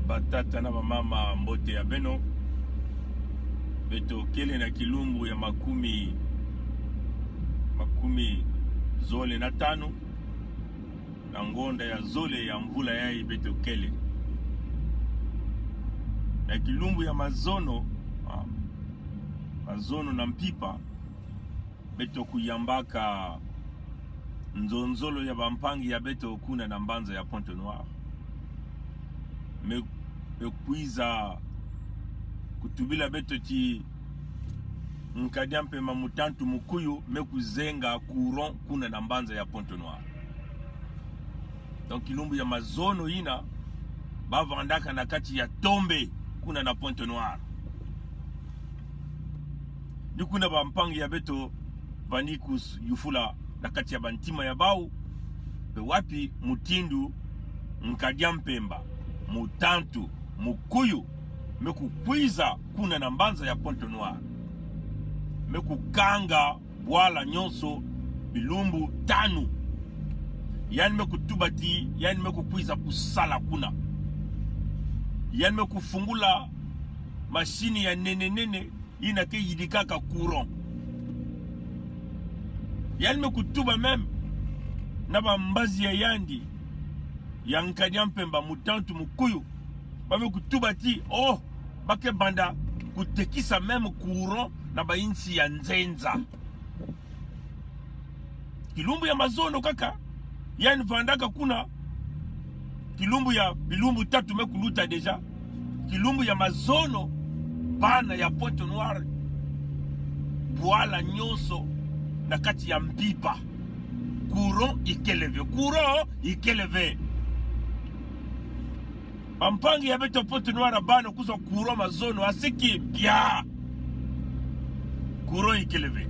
batata na bamama mbote ya beno beto kele na kilumbu ya makumi zole na tano na ngonda ya zole ya mvula yai beto kele na kilumbu ya mazono na mpipa beto kuyambaka nzonzolo ya bampangi ya beto kuna na mbanza ya Pointe Noire mekuiza kutubila beto ti nkadiampe mamutantu mukuyu mekuzenga courant kuna na mbanza ya Pointe Noire. Donc kilumbu ya mazono ina bavandaka na kati ya tombe kuna na Pointe Noire. Nikuna bampangi ya beto vanikus yufula na kati ya bantima ya bau pe wapi mutindu nkadiampemba mutantu mukuyu mekukwiza kuna na mbanza ya Pointe Noire mekukanga bwala nyonso bilumbu tanu yani mekutubati yani mekukwiza kusala kuna yani mekufungula mashini ya nene inake yidikaka courant yani mekutuba meme na bambazi ya yandi ya nkadiampemba mutantu mukuyu bamekutuba ti bake banda kutekisa meme courant na bainsi ya nzenza kilumbu ya mazono kaka yani vandaka kuna kilumbu ya bilumbu tatu mekuluta deja kilumbu ya mazono bana ya Pointe Noire bwala nyonso na kati ya mpipa courant ikeleve bampangi ya beto Pointe Noire bana kuza courant mazono asiki bia courant ikeleve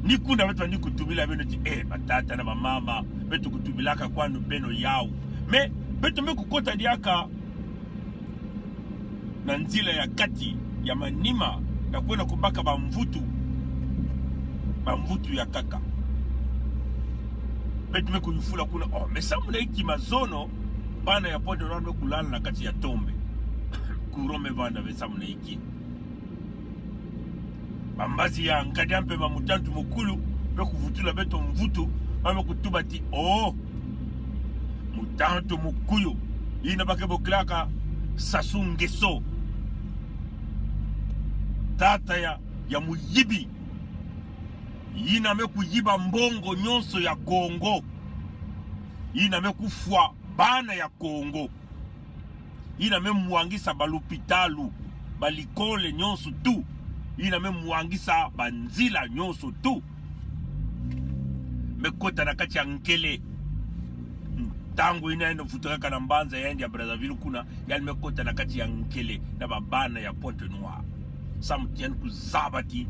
nikunda beto nikutubila beno ti batata na mama beto kutubilaka kwanu beno yao me beto mekukota diaka na nzila ya kati ya manima na kwenda kubaka bamvutu ya kaka beto mekuyufula kuna mesamu na iki mazono bana ya Pointe Noire mekulala na kati ya tombe courant mevanda mesamu na iki bambazi ya nkadiampe mamutantu mukulu mekuvutula beto mvutu mekutuba ti mutantu mukuyu ina bake boklaka Sassou Nguesso tata ya muyibi ina mekuyiba mbongo nyonso ya Congo ina mekufwa bana ya Congo ina memuangisa balupitalu balikole nyonso tu ina memuangisa banzila nyonso tu mekota na kati ya nkele tangu inaenda futuraka na mbanza ya Brazzaville kuna yani mekota na kati ya nkele na babana ya Pointe Noire samtian kuzabati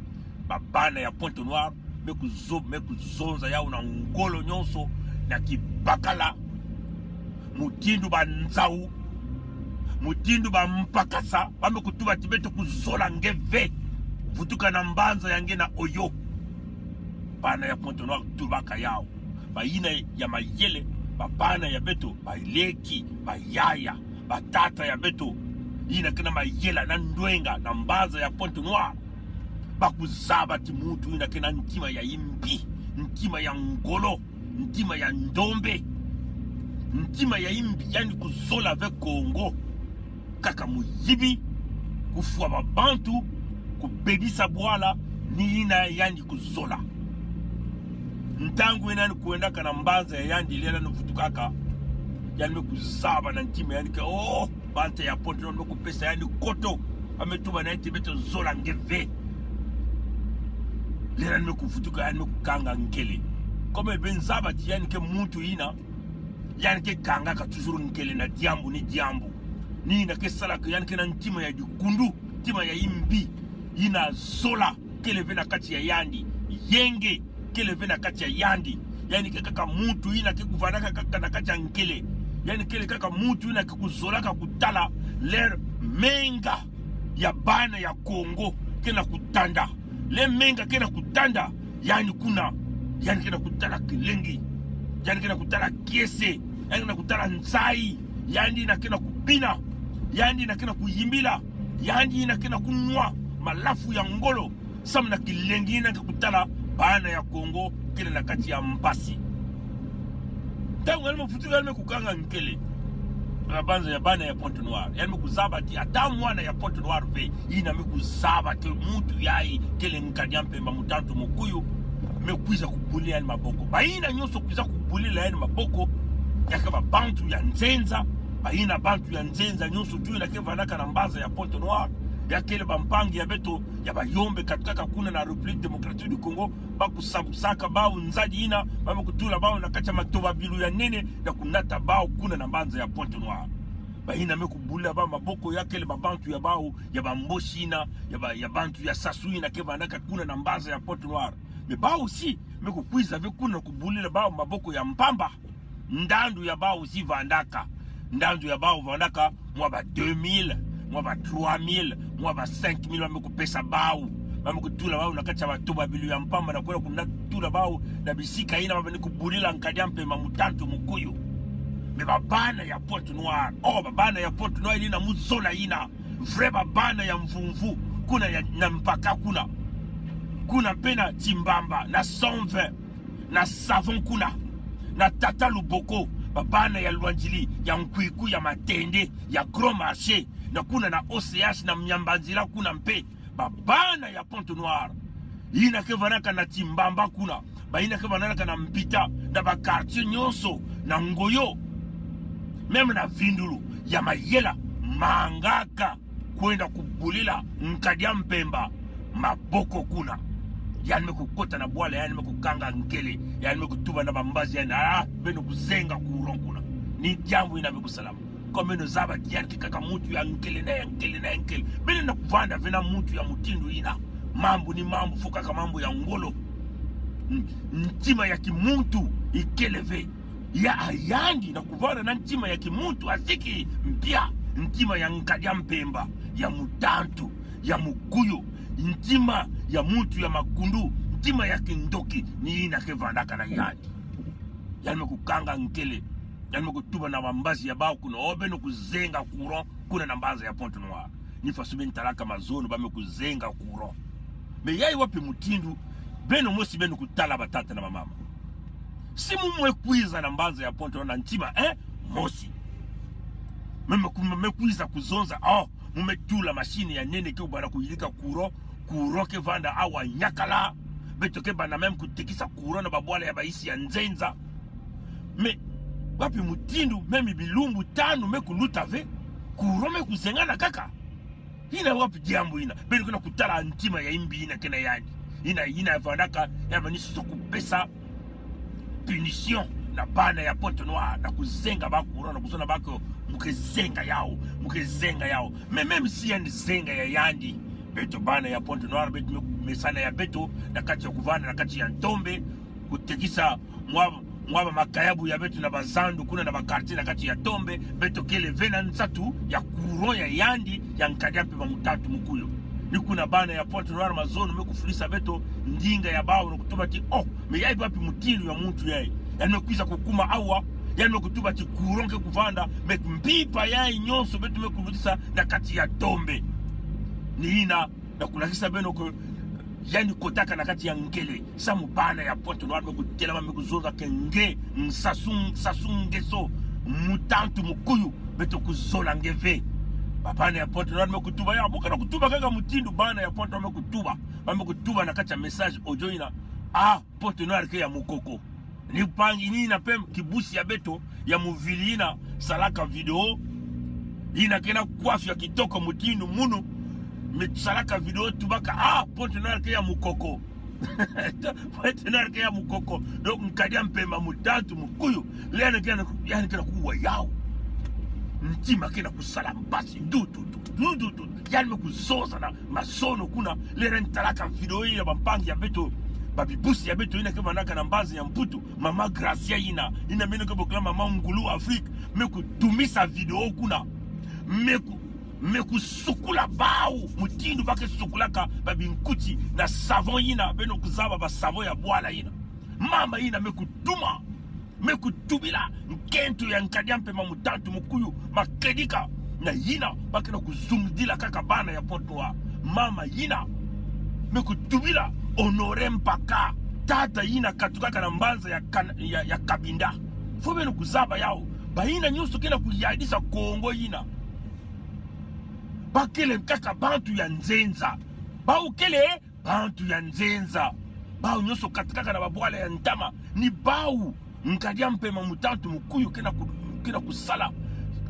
babana ya Pointe Noire mekuzonza yao na ngolo nyonso na kibakala mutindu banzau mutindu bampakasa bamekutuba tibeto kuzola ngeve vutuka na mbanza yange na oyo bana ya Pointe Noire tubaka yao baina ya mayele babana ya beto baileki bayaya batata ya beto ina kina mayela na ndwenga na mbaza ya Pointe Noire bakuzaba ti mutu ina kina ntima ya imbi ntima ya ngolo ntima ya ndombe ntima ya imbi yani kuzola avec Congo kaka muyibi kufua babantu kubebisa bwala ni ina yani kuzola ntangu ina ni kuendaka na mbanza ya yandi lela nufutukaka yani mekuzaba na ntima yani ke bante ya Pointe Noire mekupesa yani koto ametuba na iti beto zola ngeve lela mekufutuka yani mekukanga nkele kome benzaba ti yani ke muntu ina yani ke kanga ka toujours nkele na diambu ni diambu ni ina ke salaka yani ke na ntima ya dikundu ntima ya imbi ina zola keleve na kati ya yandi yenge keleve na kati ya yandi yani ke kaka mutu ina ke kuvanaka kaka na kati ya nkele yani kele kaka mutu ina ke kuzolaka kutala ler menga ya bana ya Congo kena kutanda le menga kena kutanda yani kuna yani kena kutala kilengi yani kena kutala kiese yani na kutala nzai yandi na kena kubina yandi na kena kuyimbila yandi na kena kunwa malafu ya ngolo sam na kilengi na kutala bana ya Kongo kile na kati ya Mpasi tangu alimo futuka alimo kukanga nkele banza ya bana ya Pointe Noire yani kuzaba ti ata mwana ya Pointe Noire ve ina mekuzaba te mutu yai kele nkadya mpemba mutantu mukuyu mekwiza kubulia yani maboko baina nyoso kwiza kubulia yani maboko yakaba bantu ya nzenza baina bantu ya nzenza nyoso tu na keva naka na mbaza ya Pointe Noire ya kele bampangi ya beto ya bayombe katika kuna na République Démocratique du Congo bakusabusaka bao nzaji ina bamekutula bao na kacha matoba bilu ya nene na kunata bao kuna na mbanza ya Pointe Noire baina mekubula ba maboko ya kele babantu ya bao ya bamboshi ina ya bantu ya Sassou ina keva naka kuna na mbanza ya Pointe Noire me bao si mekukwiza ve kuna kubulila bao maboko ya mpamba ndandu ya bao si vandaka ndandu ya bao vandaka mwa ba 2000 mwa ba 3000 mwa ba 5000 wamekupesa bao wamekutula bao na kacha batoba bilu ya mpamba na kwenda kunatula bao na bisika ina wabani kubulila nkadampe mamutantu mukuyu me babana ya Pointe Noire babana ya Pointe Noire ina muzola ina vrai babana ya mvumvu kuna ya na mpaka kuna pena Timbamba na 120 na Savon kuna na Tata Luboko babana ya Luanjili ya Nkwiku ya Matende ya Gros Marché na kuna na OCH na Mnyambanzila kuna mpe babana ya Pointe Noire ina kevanaka na Timbamba kuna baina kevanaka na Mpita na ba quartier nyonso na Ngoyo meme na Vindulu ya Mayela Mangaka kwenda kubulila nkadya mpemba maboko kuna yani mekukota na bwala yani mekukanga nkele yani mekutuba na bambazi yani beno kuzenga kuronkuna ni jambo ina mekusalama kome no zaba yani kikaka mutu ya nkele na nkele bele na kuvanda vena mutu ya mutindu ina mambo ni mambo fuka kama mambo ya ngolo ntima ya kimuntu ikeleve ya ayandi na kuvanda na ntima ya kimuntu asiki mpia ntima ya nkadya mpemba ya mutantu ya mukuyo ntima ya mutu ya makundu ntima ya kindoki ni ina kevandaka na yandi yani mekukanga nkele yani mekutuba na bambazi ya bao kuna obeno kuzenga courant kuna na mbaza ya Pointe Noire ni fasube ntalaka mazono bamekuzenga courant me yai wapi mutindu beno mosi beno kutala batata na mama si mumwe kwiza na mbaza ya Pointe Noire ntima mosi mekwiza kuzonza mumetula mashine ya nene ke ubara kuyilika kuro ke vanda awa nyakala beto ke bana meme kutekisa kuro na babwala ya baisi ya nzenza me wapi mutindu meme bilumbu tano mekuluta ve kuro mekuzengana kaka ina wapi jambo ina beno kuna kutala ntima ya imbi ina kena yani ina vandaka ya banisu kupesa punition na bana ya Pointe Noire na kuzenga bakuro na kuzona bako mukezenga yao meme si yandi zenga ya yandi beto bana ya Pointe Noire beto mesana ya beto na kati ya kuvana na kati ya Ntombe kutekisa mwaba makayabu ya beto na bazandu kuna na bakarti na kati ya Tombe beto kele vena nsatu ya kuro ya yandi ya nkadyape wa mutatu mukuyo ni kuna bana ya Pointe Noire mazono mekufulisa beto ndinga ya bao na kutuba ti meyai wapi mutilu ya muntu yai yani mekwiza kukuma awa yani mekutuba ti kuronke kuvanda mekmpipa yai nyonso betu mekulutisa na kati ya Tombe ni ina na kulakisa beno ko yani kotaka na kati ya nkele samu bana ya Pointe Noire mekutela mekuzonga kenge sasungeso mutantu mukuyu beto kuzola ngeve babana ya Pointe Noire mekutuba ya buka na kutuba kaka mutindu bana ya Pointe Noire mekutuba na kati ya message audio ina Pointe Noire ke ya mukoko ni pangi ni na pem kibusi ya beto ya muvili ina salaka video ina kena kwafi ya kitoko mutindu munu salaka video tubaka Pointe Noire ke ya mukoko Pointe Noire ke ya mukoko donc nkadya mpema mutatu mukuyu lene kena kuwa yao ntima kena kusala mbasi du yani mekuzoza na masono kuna lene ntalaka video ya bampangi ya beto babibusi ya beto ina kevanaka na mbazi ya mputu mama Gracia ina meno kebokla mama Ngulu Afrique mekutumisa video kuna mekusukula bao mutindu bake sukulaka babinkuti na savon ina beno kuzaba ba savon ya bwala ina mama ina mekutuma mekutubila nkentu ya nkadiampe mamutantu mukuyu makedika na yina bakena kuzungdila kaka bana ya Pointe Noire. Mama yina mekutubila honore mpaka tata yina katukaka na mbanza ya Kabinda fobe no kuzaba yao bayina nyuso kena kuyadisa Kongo yina bakele kaka bantu ya nzenza baukele bantu ya nzenza bau nyuso katukaka na babwala ya ntama ni bau nkadiampe mamutantu mukuyu kena kusala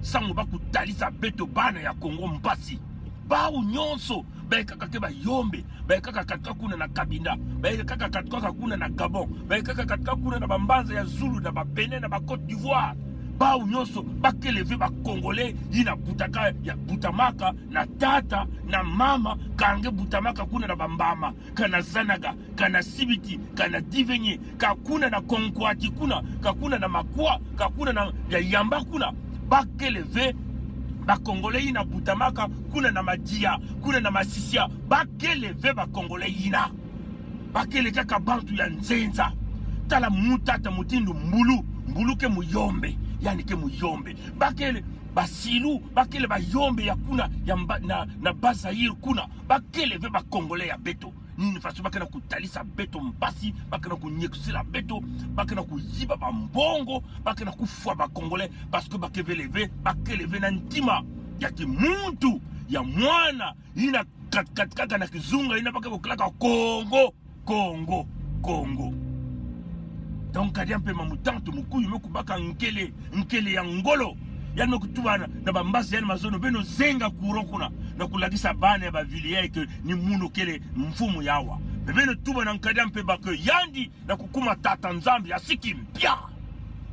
sango bakutalisa beto bana ya Kongo mpasi bau nyonso baekaka ke bayombe baekaka katika kuna na Kabinda baekaka katika kuna na Gabon baekaka katika kuna na bambanza ya Zulu na Benin na Côte d'Ivoire bau nyonso bakeleve ba Congolais yina butaka ya butamaka na tata na mama kange butamaka kuna na bambama kana zanaga kana sibiti kana divenye kakuna na konkwati kakuna na makwa kakuna na ya yamba kuna bakeleve ba Congolais yina butamaka kuna na madia kuna na masisia bakeleve ba Congolais yina bakele kaka bantu ya nzenza tala mutata mutindu mbulu ke muyombe yani ke muyombe bakele basilu bakele bayombe ya kuna ya na Bazaïre kuna bakeleve ba Congolais ya beto nini faso bakena kutalisa beto mpasi bakena kunyekusila beto bakena kuyiba bambongo bakena kufwa ba Congolais parce que bakeleve na ntima ya kimuntu ya mwana ina katika na kizunga ina baka buklaka Kongo donc kadiampe mamutantu mukuyu mekubaka nkele ya ngolo yani mekutubana na bambasi yani mazono beno zenga kurokuna na kulagisa bana ya bavili yake ni munu kele mfumu yawa beno tuba na nkadiampe bako yandi na kukuma tata nzambi asiki mpya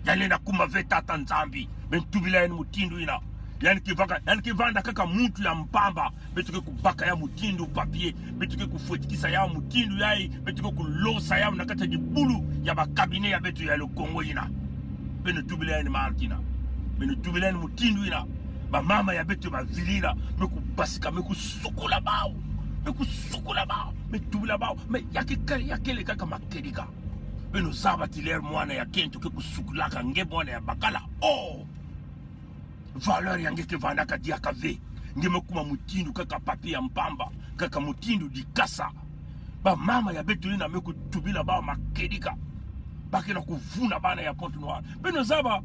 yani na kuma ve tata nzambi ben tubila yani mutindu ina yani kivanda kaka muntu ya mpamba betuke kubaka ya mutindu papier betuke kufuetikisa ya mutindu yai betuke kulosa ya nakata jibulu ya bakabine ya betu ya le Congo ina beno tubila yani martina beno tubila yani mutindu ina ba mama ya betu ba vilina mekubasika mekusukula bao metubila bao me yakele kaka makedika beno sabatiler mwana ya kentu ke kusukulaka nge mwana ya bakala valeur yange ke vanda kadia kave ngeme kuma mutindu kaka papi ya mpamba kaka mutindu dikasa ba mama ya betu ina mekutubila ba makedika bakena kuvuna bana ya Pointe Noire beno zaba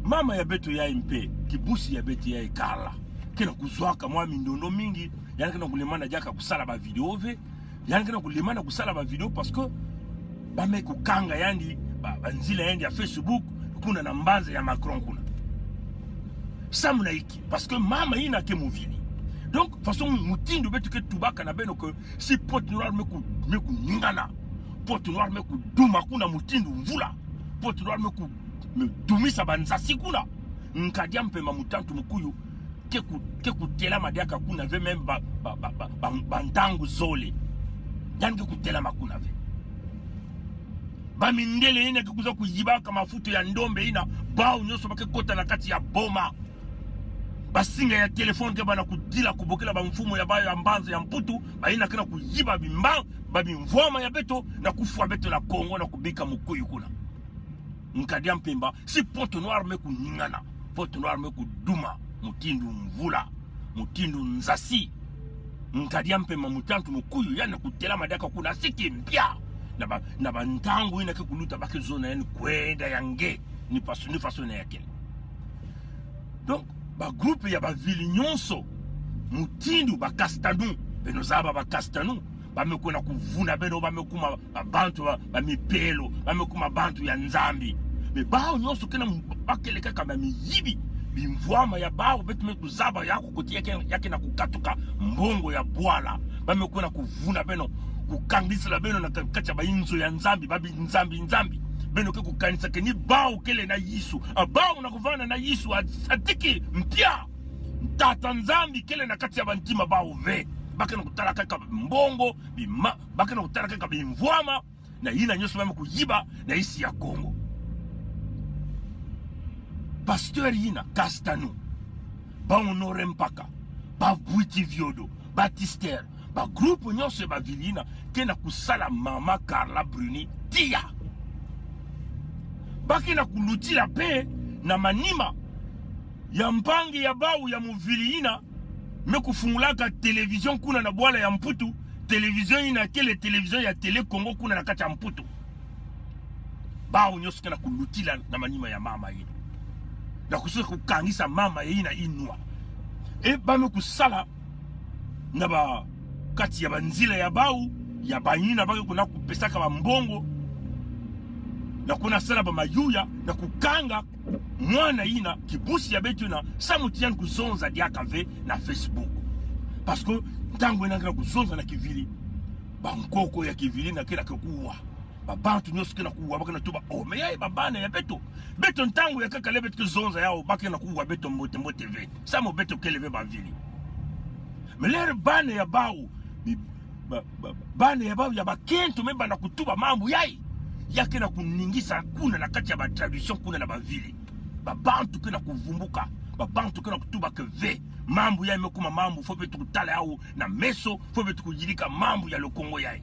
mama ya betu ya mpe kibusi ya betu ya Karla kena kuzwaka mwa mindondo mingi yani kena kulemana jaka kusala ba video yani kena kulemana kusala ba video parce que ba mekukanga yani banzila yandi ya Facebook kuna na mbanza ya Macron kuna samuna iki parce que mama ina ke muvili donc façon mutindu betu ke tubaka na beno que si Pointe Noire meku ningana Pointe Noire meku duma kuna mutindu mvula Pointe Noire meku dumisa banzasi kuna nkadia mpema mutantu mukuyu ke kutela madiaka kuna ve même bantangu zole yani ke kutela makuna ve bamindele ina kikuza kuyibaka mafuto ya ndombe ina bao nyoso bake kota na kati ya boma basinga ya telefone ke bana kudila kubokela ba mfumo ya bayo ya mbanzo ya mputu baina kana kuyiba bimvoma ya beto na kufwa beto na Kongo na kubika mukuyu kuna nkadia mpemba si Pointe Noire meku ningana Pointe Noire meku duma mutindu mvula mutindu nzasi nkadia mpemba mutantu mukuyu yana kutela madaka kuna siki mpya na bantangu ina ke kuluta bake zona yani kwenda yange ni façon na yake donc ba groupe ya ba vili nyonso mutindu ba Castanu beno zaba ba Castanu bamekuna kuvuna beno bamekuma bantu ba mipelo bamekuma bantu ya nzambi me bao nyonso kena bakele kaka ba miyibi bimvwama ya bao betu mekuzaba yako koti yake na kukatuka mbongo ya bwala bamekuna kuvuna beno kukangisa la beno na kacha ba inzo ya nzambi babi nzambi beno ke kukanisa ke ni bao kele na Yesu bao na kuvana na Yesu atiki mpya tata nzambi kele na kati ya bantima bao ve bakena kutala kaka mbongo bakena kutala kaka bimvwama na yina nyoso bame kuyiba na isi ya Kongo pasteur yina Castanu ba honore mpaka ba Bwiti Viodo Batister ba groupe nyonso ba vilina kena kusala mama Carla Bruni tia baki na kulutila pe na manima ya mpangi ya bau ya muvili ina me kufungulaka television kuna na bwala ya mputu television ina kele television ya Tele Congo kuna na kati ya mputu bau nyoso kana kulutila na manima ya mama ina na kusuka kukangisa mama ina inwa e bame kusala na ba kati ya banzila ya bau ya banyina baki kuna kupesaka ba mbongo na kuna sala ba mayuya na kukanga mwana ina kibusi ya betu na samutian kuzonza diaka ve na Facebook parce que tango ina kuzonza na kivili bankoko ya kivili na kila kuwa babantu nyosuke na kuwa baka na tuba me ya babana ya beto ntango ya kaka lebetu kuzonza yao baka na kuwa beto mbote ve samo beto keleve ba vili melere bane ya bau bane ya bau ya bakento meba na kutuba mambo yai yake na kuningisa kuna na kati ya ba tradition kuna na bavili babantu kena kuvumbuka babantu kena kutuba keve mambo yai mekuma mambo fobe tukutala yao na meso fobe tukujilika mambo ya Kongo yai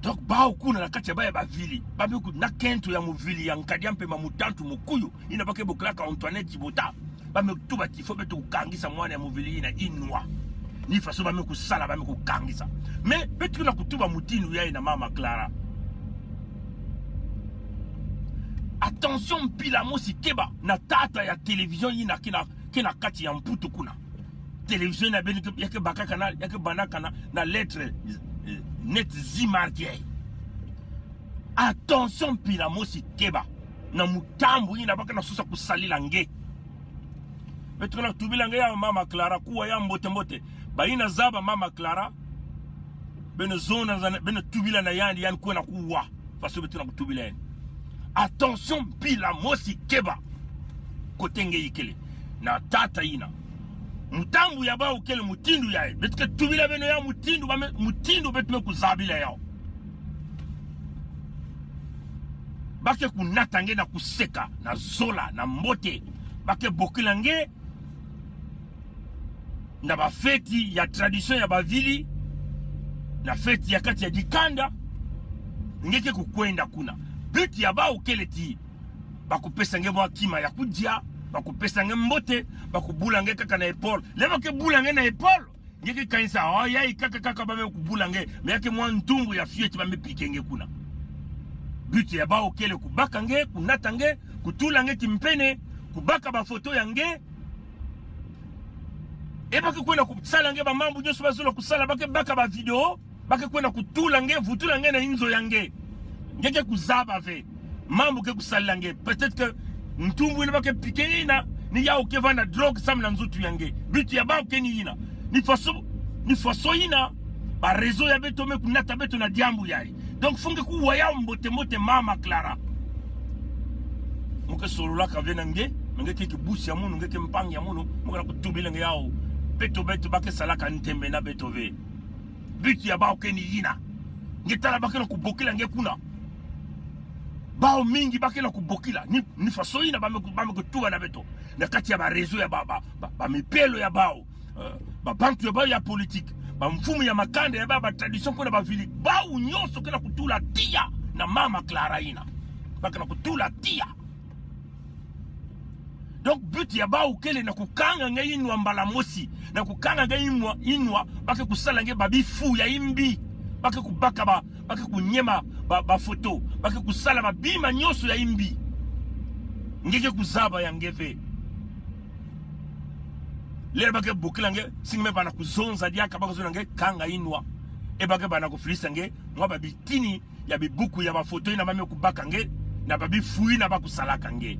donc bao kuna na kati ya ba bavili babiku na kento ya muvili ya nkadia mpe mamutantu mukuyu ina bake boklaka Antoinette Bota bame kutuba tifobe tukangisa mwana ya muvili ina inwa ni faso bame kusala bame kukangisa me betu na kutuba mutinu yai na mama Clara. Attention pila mosi keba na tata ya television yina kina kati ya mputu kuna television na beni yake bakaka na yake banaka na lettre net zimarkie. Attention pila mosi keba na mutambu yina baka na susa kusalila nge betu na tubila nge ya mama Clara kuwa ya mbote baina zaba mama Clara bene zona bene tubila na yandi yani kuwa na kuwa faso betu na kutubila yani. Attention pila mosi keba kotenge ikele na tata ina mutambu ya ba ukele mutindu yae betike tubila beno ya mutindu betume kuzabila yao bake kunatange na kuseka na zola na mbote bake bokilange na ba feti ya tradition ya bavili na feti ya kati ya dikanda ngeke kukwenda kuna biti ya ba ukele ti bakupesa nge mwa kima ya kujia bakupesa nge mbote bakubula nge kaka na epole leba ke bula nge na epole ngeke kanisa oh yai kaka bame kubula nge me yake mwa ntungu ya fieti bame pikenge kuna biti ya ba ukele kubaka nge kunata nge kutula nge kimpene kubaka ba foto ya nge eba ke kwenda kusala nge ba mambu nyoso bazola kusala bake baka ba video bake kwenda kutula nge vutula nge na inzo ya nge ngeke kuzaba ve mambo ke kusala nge peut-être que ntumbu ina bake pike ina ni yao ke vana drogue sam na nzutu yange bitu ya ba ke ni ina ni faso ina ba réseau ya beto me kunata beto na diambu yai donc funge ku waya mbote mama Clara muke solola ka vena nge ngeke kibusi ya munu ngeke mpangi ya munu muka kutubile nge yao beto bake salaka ntembe na beto ve bitu ya ba ke ni ina ngetala bake na kubokila nge kuna bao mingi bake na kubokila ni faso ina bame kutua na beto na kati ya ba réseau ya ba mipelo ya bao ba bantu ya bao ya politique ba mfumu ya makande ya ba tradition kuna ba vili bao nyoso kena kutula tia na mama Clara ina bake na kutula tia donc but ya bao kele na kukanga nge inwa mbala mosi na kukanga nge inwa bake kusala nge babifu ya imbi bake kubaka bake kunyema ba foto bake kusala babima nyoso ya imbi ngeke kuzaba ya ngeve lere bake bokila nge singme bana kuzonza diaka bake zona nge kanga inwa e bake bana kufilisa nge mwa babitini ya bibuku ya ba foto ina bame kubaka nge na babifu ina bakusalaka nge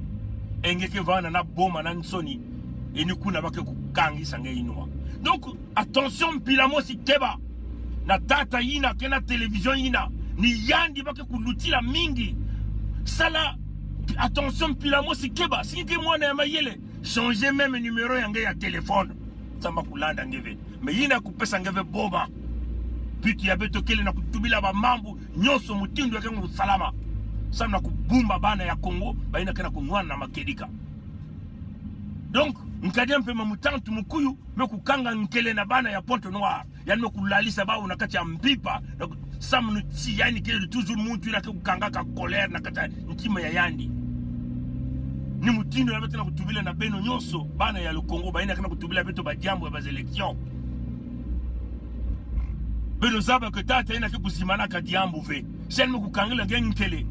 engeke vana na boma na nsoni eni kuna bake kukangisa nge inwa donc attention pila mosi keba na tata ina kena television ina ni yandi bake kulutila mingi sala attention pila mosi keba singe mwana ya mayele changer même numéro yange ya téléphone samba kulanda ngeve me yina kupesa ngeve boba biti ya beto kele na kutubila ba mambo nyoso mutindo yake salama sana kubumba bana ya Kongo baina kena kunwana na makedika donc nkadia mpe mamutantu mukuyu mekukanga nkele na bana ya Pointe Noire yani mekulalisa ba unakati ya mbipa samnu ti yani kele toujours muntu ina kukanga ka colère na kata mutima ya yandi ni mutindo ya beto na kutubila na beno nyonso bana ya Lukongo baina kana kutubila beto ba jambo ya ba election beno zaba ke tata ina ke kusimana ka diambo ve shen mu kukangela ngengkele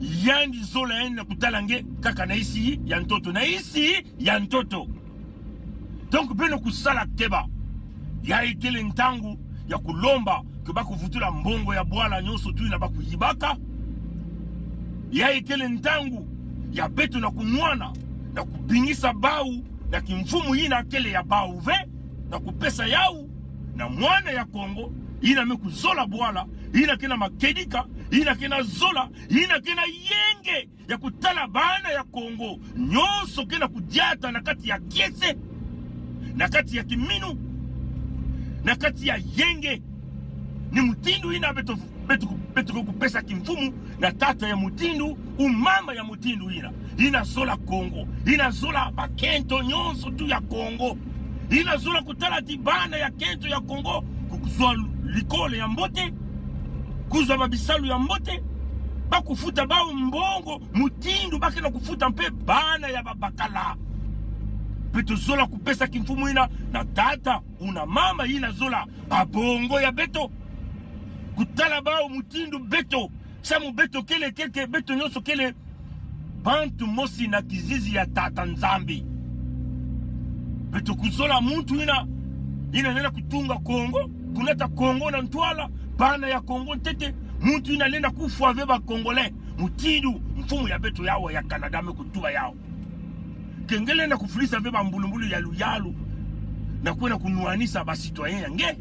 yandi zola ena kutala nge kaka na isi ya ntoto na isi ya ntoto. Donc beno kusala keba ya ikele ntangu ya kulomba ke bakuvutula mbongo ya bwala nyonso tu na bakuyibaka ya ikele ntangu ya beto na kunwana na kubingisa bau na kimfumu ina kele ya bau ve na kupesa yau na mwana ya Kongo ina mekuzola bwala ina kena makedika ina kena zola ina kena yenge ya kutala bana ya Kongo nyonso kena kudiata na kati ya kiese na kati ya kiminu na kati ya yenge ni mutindu ina beto kupesa kimfumu na tata ya mutindu umama ya mutindu ina zola Kongo ina zola bakento nyonso tu ya Kongo ina zola kutala tibana ya kento ya Kongo kukuzwa likole ya mbote kuzwa babisalu ya mbote bakufuta bao mbongo mutindu bakena kufuta mpe bana ya babakala beto zola kupesa kimfumu ina na tata una mama ina zola babongo ya beto kutala bao mutindu beto samu beto kele beto nyonso kele bantu mosi na kizizi ya tata nzambi beto kuzola muntu ina nena kutunga Kongo kunata Kongo na ntwala bana ya Kongo ntete muntu ina lenda kufu ba Kongolais mutindu mfumu ya beto yao ya Canada me kutuba yao kengele na kufulisa veba mbulumbulu ya luyalu na kwena kunuanisa ba citoyen yange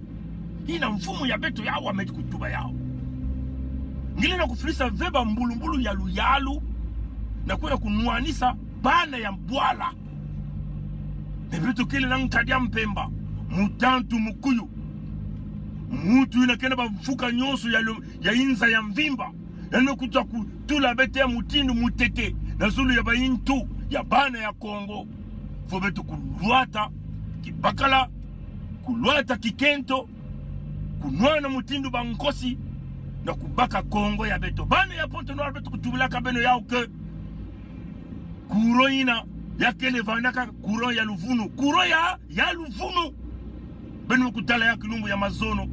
ina mfumu ya beto yao ameti kutuba yao ngile na kufulisa veba mbulumbulu ya luyalu na kwena kunuanisa bana ya mbwala beto kele na ntadia mpemba mutantu mukuyu mutu ina kena bafuka nyonso ya inza ya mvimba yanme kuta kutula bete ya mutindu mutete na zulu ya bayintu ya bana ya Kongo fo beto kuluata kibakala kuluata kikento kunwana mutindu bankosi na kubaka Kongo ya beto bana ya Pointe-Noire beto kutubulaka beno yao ke kuro ina ya kele vanaka kuro ya luvunu kuro ya luvunu beno kutala ya kilumbu ya mazono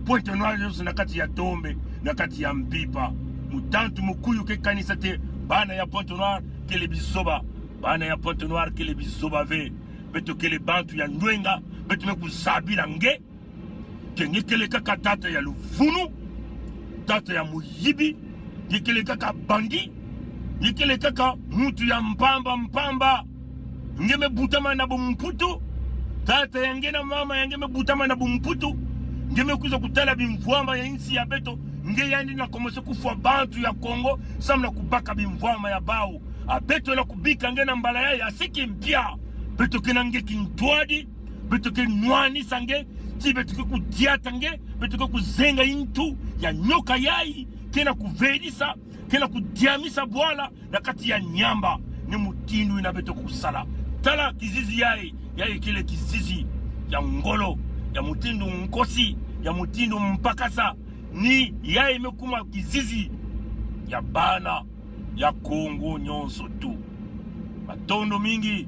Pointe-Noire yoso na kati ya Tombe na kati ya Mpipa mutantu mukuyu ke kanisa te bana ya Pointe-Noire kele bisoba bana ya Pointe-Noire kele bisoba ve beto kele bantu ya ndwenga beto mekuzabila nge kenge kele kaka tata ya luvunu tata ya muyibi kele kaka bandi kele kaka mutu ya mpamba ngeme butama na bumputu tata yange na mama yange me butama na bumputu ngeme kuza kutala bimvwama ya insi ya beto nge yandi na komose kufwa bantu ya Kongo samna kubaka bimvwama ya bao abeto la kubika nge na mbala ya asiki mpia beto kena nge kintwadi beto ke nwani sange ti beto ke kudiata nge beto ke kuzenga intu ya nyoka yai kena kuvedisa kena kudiamisa bwala na kati ya nyamba ni mutindu ina beto kusala tala kizizi yai kile kizizi ya ngolo ya mutindu nkosi ya mutindu mpakasa ni yai mekuma kizizi ya bana ya Kongo nyonso tu matondo mingi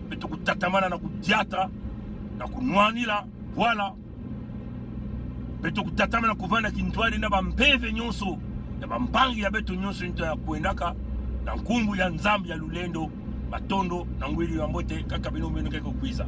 beto kutatamana na kudiata na kunwanila wala beto kutatamana kuvana kintwali na bampeve nyonso ya bampangi ya beto nyonso nito ya kuendaka na nkumbu ya nzambi ya lulendo matondo na ngwili ya mbote kaka bino mbeno keko kwiza.